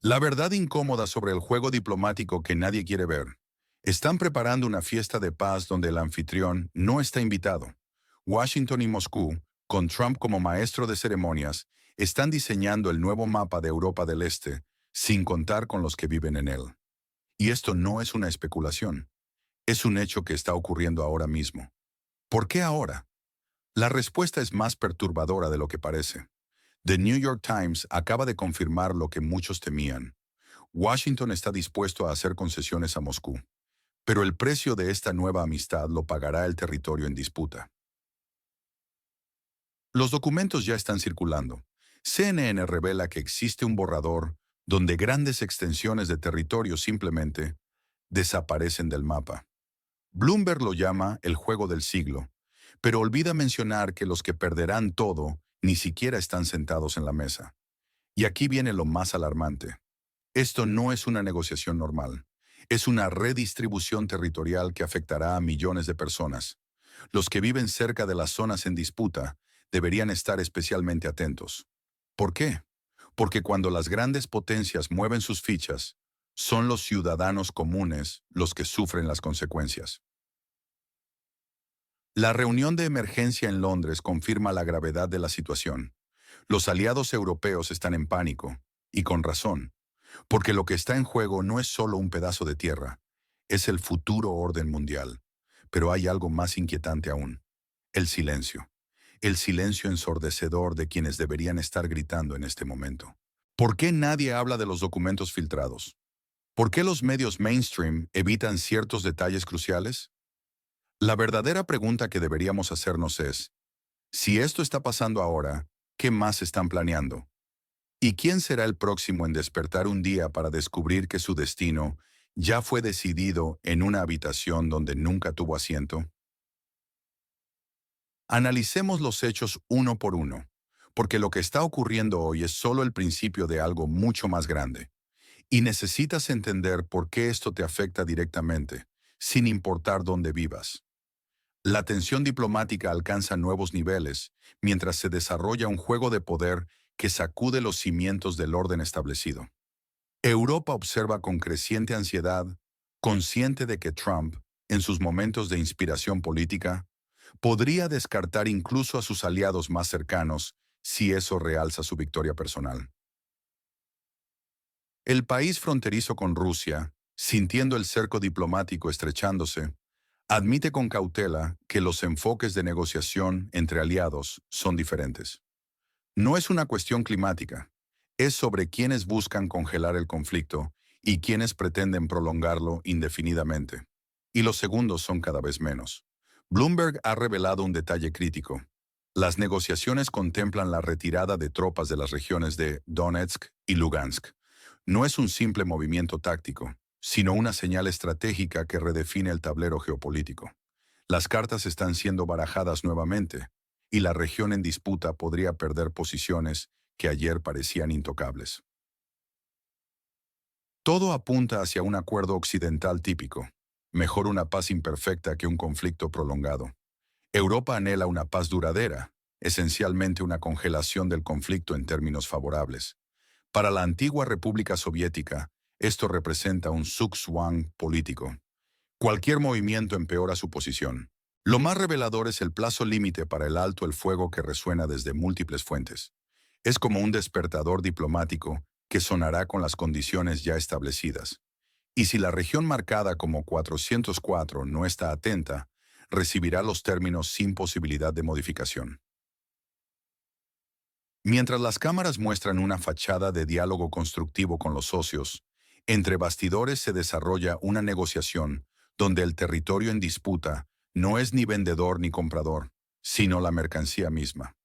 La verdad incómoda sobre el juego diplomático que nadie quiere ver. Están preparando una fiesta de paz donde el anfitrión no está invitado. Washington y Moscú, con Trump como maestro de ceremonias, están diseñando el nuevo mapa de Europa del Este, sin contar con los que viven en él. Y esto no es una especulación, es un hecho que está ocurriendo ahora mismo. ¿Por qué ahora? La respuesta es más perturbadora de lo que parece. The New York Times acaba de confirmar lo que muchos temían. Washington está dispuesto a hacer concesiones a Moscú, pero el precio de esta nueva amistad lo pagará el territorio en disputa. Los documentos ya están circulando. CNN revela que existe un borrador donde grandes extensiones de territorio simplemente desaparecen del mapa. Bloomberg lo llama el juego del siglo, pero olvida mencionar que los que perderán todo ni siquiera están sentados en la mesa. Y aquí viene lo más alarmante. Esto no es una negociación normal. Es una redistribución territorial que afectará a millones de personas. Los que viven cerca de las zonas en disputa deberían estar especialmente atentos. ¿Por qué? Porque cuando las grandes potencias mueven sus fichas, son los ciudadanos comunes los que sufren las consecuencias. La reunión de emergencia en Londres confirma la gravedad de la situación. Los aliados europeos están en pánico, y con razón. Porque lo que está en juego no es solo un pedazo de tierra, es el futuro orden mundial. Pero hay algo más inquietante aún, el silencio. El silencio ensordecedor de quienes deberían estar gritando en este momento. ¿Por qué nadie habla de los documentos filtrados? ¿Por qué los medios mainstream evitan ciertos detalles cruciales? La verdadera pregunta que deberíamos hacernos es, si esto está pasando ahora, ¿qué más están planeando? ¿Y quién será el próximo en despertar un día para descubrir que su destino ya fue decidido en una habitación donde nunca tuvo asiento? Analicemos los hechos uno por uno, porque lo que está ocurriendo hoy es solo el principio de algo mucho más grande. Y necesitas entender por qué esto te afecta directamente, sin importar dónde vivas. La tensión diplomática alcanza nuevos niveles mientras se desarrolla un juego de poder que sacude los cimientos del orden establecido. Europa observa con creciente ansiedad, consciente de que Trump, en sus momentos de inspiración política, podría descartar incluso a sus aliados más cercanos si eso realza su victoria personal. El país fronterizo con Rusia, sintiendo el cerco diplomático estrechándose, admite con cautela que los enfoques de negociación entre aliados son diferentes. No es una cuestión climática, es sobre quienes buscan congelar el conflicto y quienes pretenden prolongarlo indefinidamente. Y los segundos son cada vez menos. Bloomberg ha revelado un detalle crítico. Las negociaciones contemplan la retirada de tropas de las regiones de Donetsk y Lugansk. No es un simple movimiento táctico, sino una señal estratégica que redefine el tablero geopolítico. Las cartas están siendo barajadas nuevamente, y la región en disputa podría perder posiciones que ayer parecían intocables. Todo apunta hacia un acuerdo occidental típico. Mejor una paz imperfecta que un conflicto prolongado. Europa anhela una paz duradera, esencialmente una congelación del conflicto en términos favorables. Para la antigua República Soviética, esto representa un zugzwang político. Cualquier movimiento empeora su posición. Lo más revelador es el plazo límite para el alto el fuego que resuena desde múltiples fuentes. Es como un despertador diplomático que sonará con las condiciones ya establecidas. Y si la región marcada como 404 no está atenta, recibirá los términos sin posibilidad de modificación. Mientras las cámaras muestran una fachada de diálogo constructivo con los socios, entre bastidores se desarrolla una negociación donde el territorio en disputa no es ni vendedor ni comprador, sino la mercancía misma.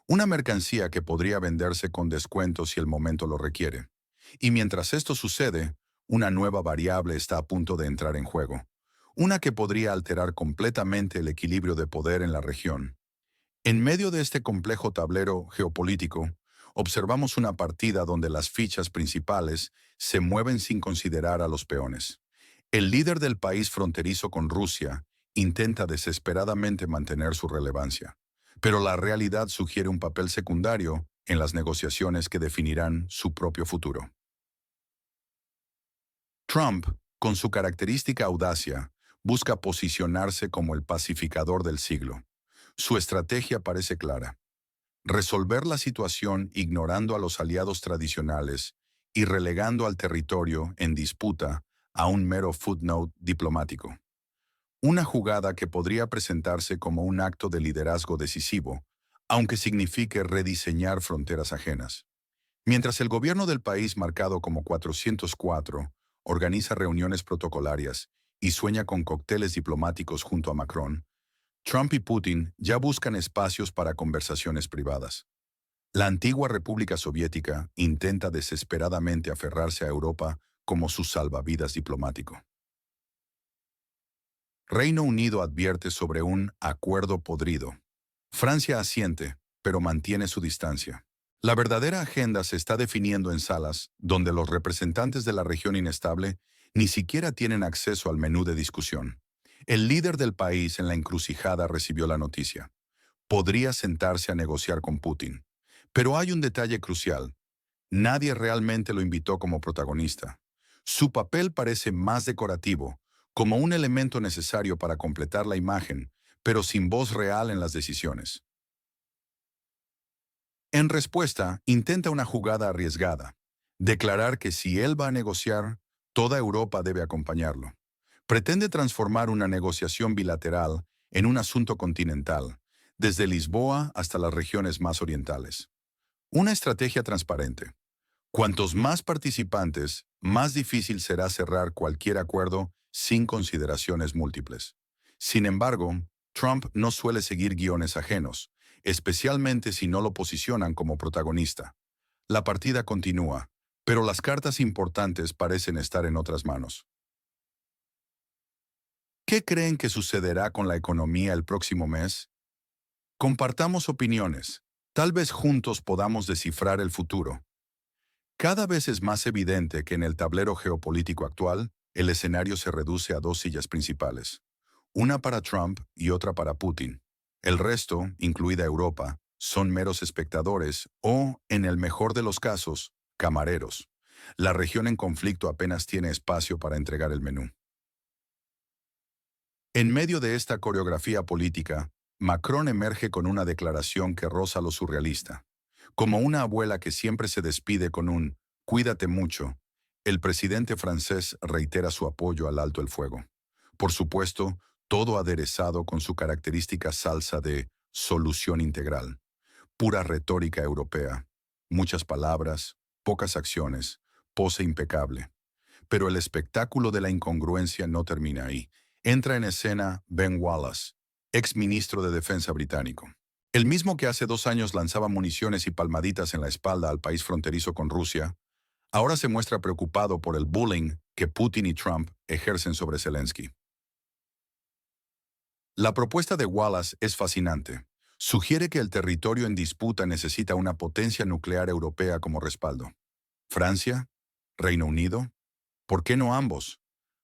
Una mercancía que podría venderse con descuento si el momento lo requiere. Y mientras esto sucede, una nueva variable está a punto de entrar en juego. Una que podría alterar completamente el equilibrio de poder en la región. En medio de este complejo tablero geopolítico, observamos una partida donde las fichas principales se mueven sin considerar a los peones. El líder del país fronterizo con Rusia intenta desesperadamente mantener su relevancia, pero la realidad sugiere un papel secundario en las negociaciones que definirán su propio futuro. Trump, con su característica audacia, busca posicionarse como el pacificador del siglo. Su estrategia parece clara: resolver la situación ignorando a los aliados tradicionales y relegando al territorio en disputa a un mero footnote diplomático. Una jugada que podría presentarse como un acto de liderazgo decisivo, aunque signifique rediseñar fronteras ajenas. Mientras el gobierno del país, marcado como 404, organiza reuniones protocolarias y sueña con cócteles diplomáticos junto a Macron, Trump y Putin ya buscan espacios para conversaciones privadas. La antigua República Soviética intenta desesperadamente aferrarse a Europa como su salvavidas diplomático. Reino Unido advierte sobre un acuerdo podrido. Francia asiente, pero mantiene su distancia. La verdadera agenda se está definiendo en salas donde los representantes de la región inestable ni siquiera tienen acceso al menú de discusión. El líder del país en la encrucijada recibió la noticia: podría sentarse a negociar con Putin. Pero hay un detalle crucial: nadie realmente lo invitó como protagonista. Su papel parece más decorativo, como un elemento necesario para completar la imagen, pero sin voz real en las decisiones. En respuesta, intenta una jugada arriesgada: declarar que si él va a negociar, toda Europa debe acompañarlo. Pretende transformar una negociación bilateral en un asunto continental, desde Lisboa hasta las regiones más orientales. Una estrategia transparente. Cuantos más participantes, más difícil será cerrar cualquier acuerdo sin consideraciones múltiples. Sin embargo, Trump no suele seguir guiones ajenos, especialmente si no lo posicionan como protagonista. La partida continúa, pero las cartas importantes parecen estar en otras manos. ¿Qué creen que sucederá con la economía el próximo mes? Compartamos opiniones. Tal vez juntos podamos descifrar el futuro. Cada vez es más evidente que en el tablero geopolítico actual, el escenario se reduce a dos sillas principales: una para Trump y otra para Putin. El resto, incluida Europa, son meros espectadores o, en el mejor de los casos, camareros. La región en conflicto apenas tiene espacio para entregar el menú. En medio de esta coreografía política, Macron emerge con una declaración que roza lo surrealista. Como una abuela que siempre se despide con un «cuídate mucho», el presidente francés reitera su apoyo al alto el fuego. Por supuesto, todo aderezado con su característica salsa de solución integral. Pura retórica europea. Muchas palabras, pocas acciones, pose impecable. Pero el espectáculo de la incongruencia no termina ahí. Entra en escena Ben Wallace, ex ministro de Defensa británico. El mismo que hace 2 años lanzaba municiones y palmaditas en la espalda al país fronterizo con Rusia, ahora se muestra preocupado por el bullying que Putin y Trump ejercen sobre Zelensky. La propuesta de Wallace es fascinante. Sugiere que el territorio en disputa necesita una potencia nuclear europea como respaldo. ¿Francia? ¿Reino Unido? ¿Por qué no ambos?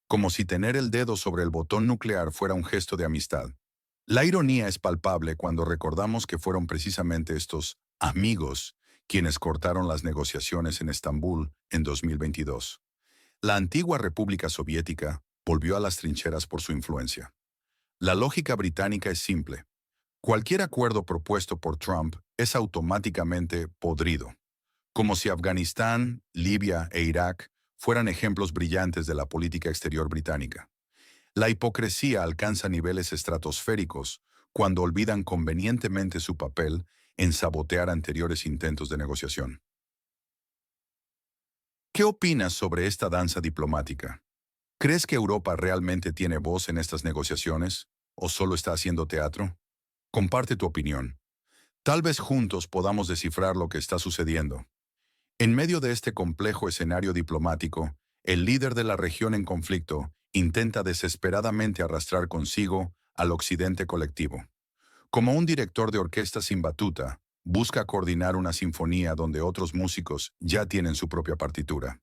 Como si tener el dedo sobre el botón nuclear fuera un gesto de amistad. La ironía es palpable cuando recordamos que fueron precisamente estos amigos quienes cortaron las negociaciones en Estambul en 2022. La antigua República Soviética volvió a las trincheras por su influencia. La lógica británica es simple: cualquier acuerdo propuesto por Trump es automáticamente podrido, como si Afganistán, Libia e Irak fueran ejemplos brillantes de la política exterior británica. La hipocresía alcanza niveles estratosféricos cuando olvidan convenientemente su papel en sabotear anteriores intentos de negociación. ¿Qué opinas sobre esta danza diplomática? ¿Crees que Europa realmente tiene voz en estas negociaciones o solo está haciendo teatro? Comparte tu opinión. Tal vez juntos podamos descifrar lo que está sucediendo. En medio de este complejo escenario diplomático, el líder de la región en conflicto intenta desesperadamente arrastrar consigo al occidente colectivo. Como un director de orquesta sin batuta, busca coordinar una sinfonía donde otros músicos ya tienen su propia partitura.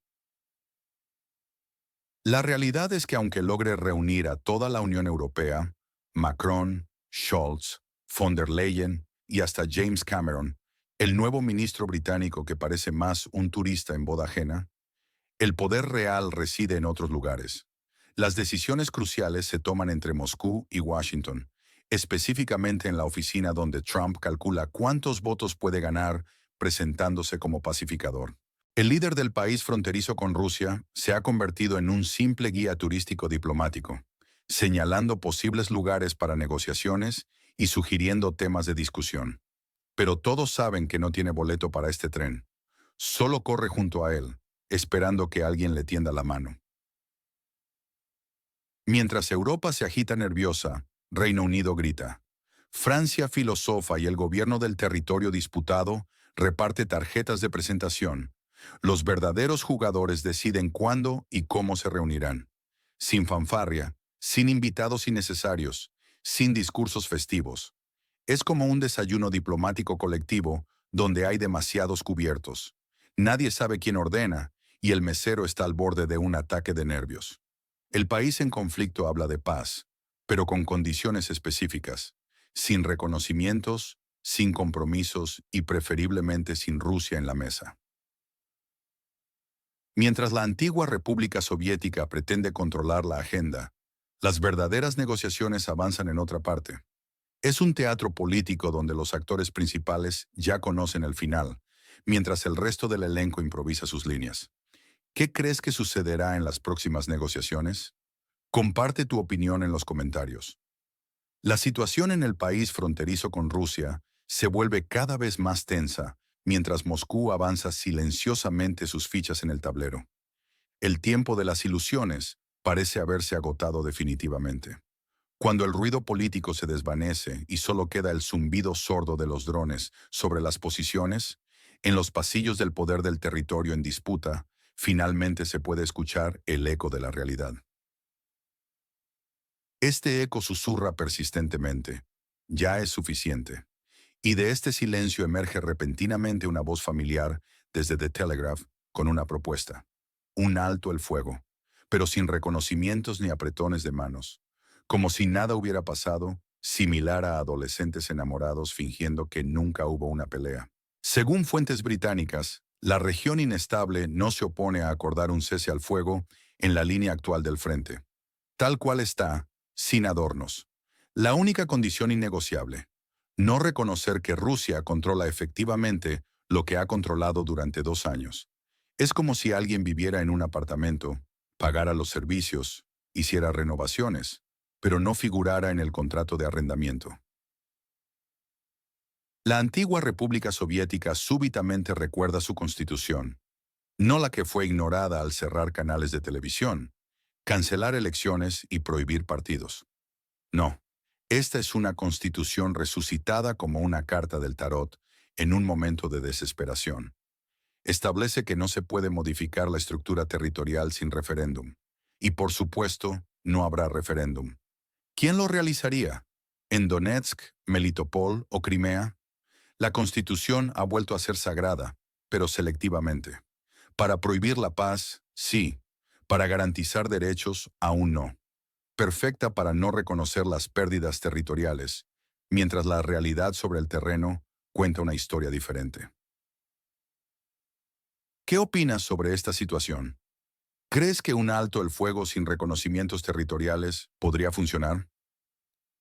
La realidad es que aunque logre reunir a toda la Unión Europea, Macron, Scholz, von der Leyen y hasta James Cameron, el nuevo ministro británico que parece más un turista en boda ajena, El poder real reside en otros lugares. Las decisiones cruciales se toman entre Moscú y Washington, específicamente en la oficina donde Trump calcula cuántos votos puede ganar presentándose como pacificador. El líder del país fronterizo con Rusia se ha convertido en un simple guía turístico diplomático, señalando posibles lugares para negociaciones y sugiriendo temas de discusión. Pero todos saben que no tiene boleto para este tren. Solo corre junto a él, esperando que alguien le tienda la mano. Mientras Europa se agita nerviosa, Reino Unido grita. Francia filosofa y el gobierno del territorio disputado reparte tarjetas de presentación. Los verdaderos jugadores deciden cuándo y cómo se reunirán. Sin fanfarria, sin invitados innecesarios, sin discursos festivos. Es como un desayuno diplomático colectivo donde hay demasiados cubiertos. Nadie sabe quién ordena y el mesero está al borde de un ataque de nervios. El país en conflicto habla de paz, pero con condiciones específicas, sin reconocimientos, sin compromisos y preferiblemente sin Rusia en la mesa. Mientras la antigua República Soviética pretende controlar la agenda, las verdaderas negociaciones avanzan en otra parte. Es un teatro político donde los actores principales ya conocen el final, mientras el resto del elenco improvisa sus líneas. ¿Qué crees que sucederá en las próximas negociaciones? Comparte tu opinión en los comentarios. La situación en el país fronterizo con Rusia se vuelve cada vez más tensa mientras Moscú avanza silenciosamente sus fichas en el tablero. El tiempo de las ilusiones parece haberse agotado definitivamente. Cuando el ruido político se desvanece y solo queda el zumbido sordo de los drones sobre las posiciones, en los pasillos del poder del territorio en disputa, finalmente se puede escuchar el eco de la realidad. Este eco susurra persistentemente. Ya es suficiente. Y de este silencio emerge repentinamente una voz familiar desde The Telegraph con una propuesta. Un alto el fuego, pero sin reconocimientos ni apretones de manos. Como si nada hubiera pasado, similar a adolescentes enamorados fingiendo que nunca hubo una pelea. Según fuentes británicas, la región inestable no se opone a acordar un cese al fuego en la línea actual del frente. Tal cual está, sin adornos. La única condición innegociable: no reconocer que Rusia controla efectivamente lo que ha controlado durante 2 años. Es como si alguien viviera en un apartamento, pagara los servicios, hiciera renovaciones, pero no figurara en el contrato de arrendamiento. La antigua República Soviética súbitamente recuerda su constitución, no la que fue ignorada al cerrar canales de televisión, cancelar elecciones y prohibir partidos. No, esta es una constitución resucitada como una carta del tarot en un momento de desesperación. Establece que no se puede modificar la estructura territorial sin referéndum. Y por supuesto, no habrá referéndum. ¿Quién lo realizaría? ¿En Donetsk, Melitopol o Crimea? La Constitución ha vuelto a ser sagrada, pero selectivamente. Para prohibir la paz, sí. Para garantizar derechos, aún no. Perfecta para no reconocer las pérdidas territoriales, mientras la realidad sobre el terreno cuenta una historia diferente. ¿Qué opinas sobre esta situación? ¿Crees que un alto el fuego sin reconocimientos territoriales podría funcionar?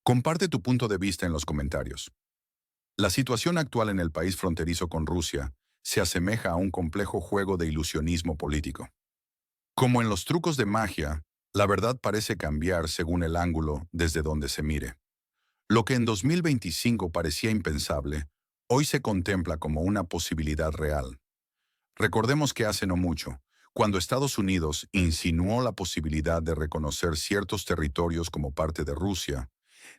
Comparte tu punto de vista en los comentarios. La situación actual en el país fronterizo con Rusia se asemeja a un complejo juego de ilusionismo político. Como en los trucos de magia, la verdad parece cambiar según el ángulo desde donde se mire. Lo que en 2025 parecía impensable, hoy se contempla como una posibilidad real. Recordemos que hace no mucho, cuando Estados Unidos insinuó la posibilidad de reconocer ciertos territorios como parte de Rusia,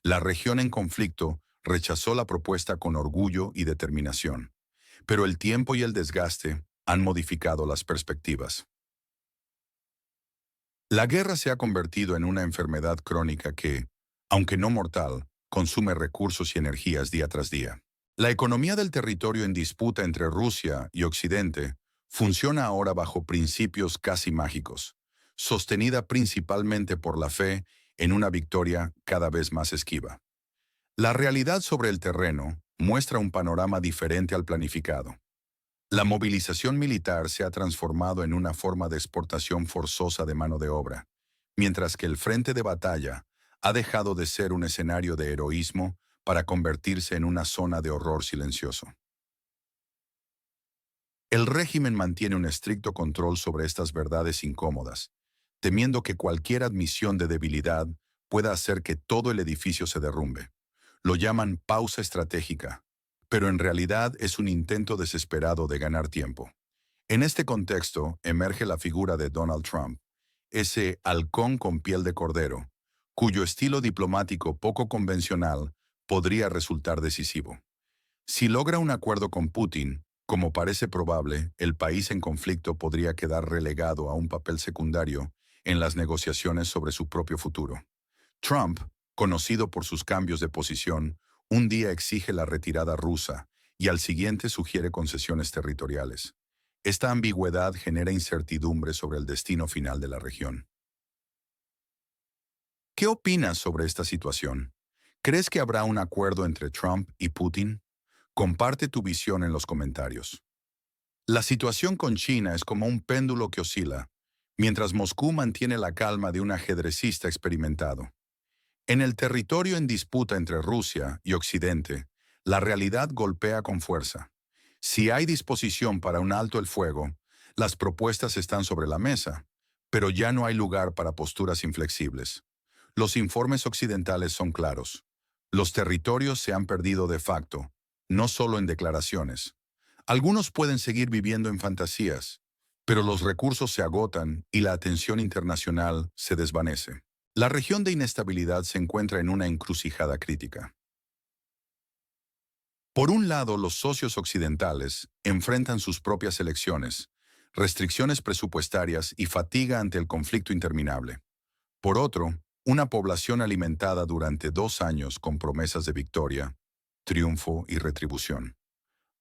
la región en conflicto rechazó la propuesta con orgullo y determinación. Pero el tiempo y el desgaste han modificado las perspectivas. La guerra se ha convertido en una enfermedad crónica que, aunque no mortal, consume recursos y energías día tras día. La economía del territorio en disputa entre Rusia y Occidente funciona ahora bajo principios casi mágicos, sostenida principalmente por la fe en una victoria cada vez más esquiva. La realidad sobre el terreno muestra un panorama diferente al planificado. La movilización militar se ha transformado en una forma de exportación forzosa de mano de obra, mientras que el frente de batalla ha dejado de ser un escenario de heroísmo para convertirse en una zona de horror silencioso. El régimen mantiene un estricto control sobre estas verdades incómodas, temiendo que cualquier admisión de debilidad pueda hacer que todo el edificio se derrumbe. Lo llaman pausa estratégica, pero en realidad es un intento desesperado de ganar tiempo. En este contexto emerge la figura de Donald Trump, ese halcón con piel de cordero, cuyo estilo diplomático poco convencional podría resultar decisivo. Si logra un acuerdo con Putin, como parece probable, el país en conflicto podría quedar relegado a un papel secundario en las negociaciones sobre su propio futuro. Trump, conocido por sus cambios de posición, un día exige la retirada rusa y al siguiente sugiere concesiones territoriales. Esta ambigüedad genera incertidumbre sobre el destino final de la región. ¿Qué opinas sobre esta situación? ¿Crees que habrá un acuerdo entre Trump y Putin? Comparte tu visión en los comentarios. La situación con China es como un péndulo que oscila, mientras Moscú mantiene la calma de un ajedrecista experimentado. En el territorio en disputa entre Rusia y Occidente, la realidad golpea con fuerza. Si hay disposición para un alto el fuego, las propuestas están sobre la mesa, pero ya no hay lugar para posturas inflexibles. Los informes occidentales son claros. Los territorios se han perdido de facto, no solo en declaraciones. Algunos pueden seguir viviendo en fantasías, pero los recursos se agotan y la atención internacional se desvanece. La región de inestabilidad se encuentra en una encrucijada crítica. Por un lado, los socios occidentales enfrentan sus propias elecciones, restricciones presupuestarias y fatiga ante el conflicto interminable. Por otro, una población alimentada durante 2 años con promesas de victoria, triunfo y retribución.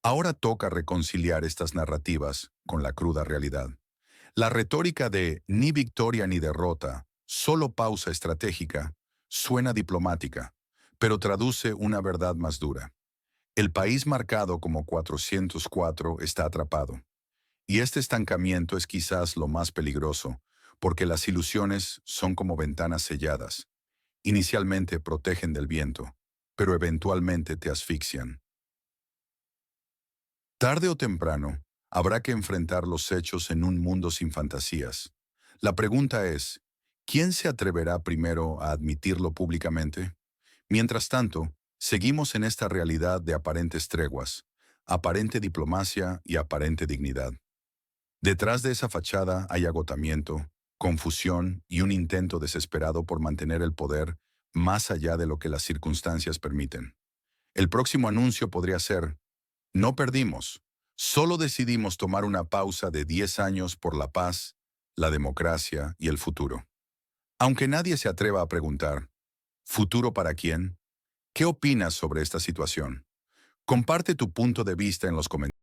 Ahora toca reconciliar estas narrativas con la cruda realidad. La retórica de ni victoria ni derrota, solo pausa estratégica, suena diplomática, pero traduce una verdad más dura. El país marcado como 404 está atrapado. Y este estancamiento es quizás lo más peligroso, porque las ilusiones son como ventanas selladas. Inicialmente protegen del viento, pero eventualmente te asfixian. Tarde o temprano, habrá que enfrentar los hechos en un mundo sin fantasías. La pregunta es, ¿quién se atreverá primero a admitirlo públicamente? Mientras tanto, seguimos en esta realidad de aparentes treguas, aparente diplomacia y aparente dignidad. Detrás de esa fachada hay agotamiento, confusión y un intento desesperado por mantener el poder más allá de lo que las circunstancias permiten. El próximo anuncio podría ser: no perdimos, solo decidimos tomar una pausa de 10 años por la paz, la democracia y el futuro. Aunque nadie se atreva a preguntar, ¿futuro para quién? ¿Qué opinas sobre esta situación? Comparte tu punto de vista en los comentarios.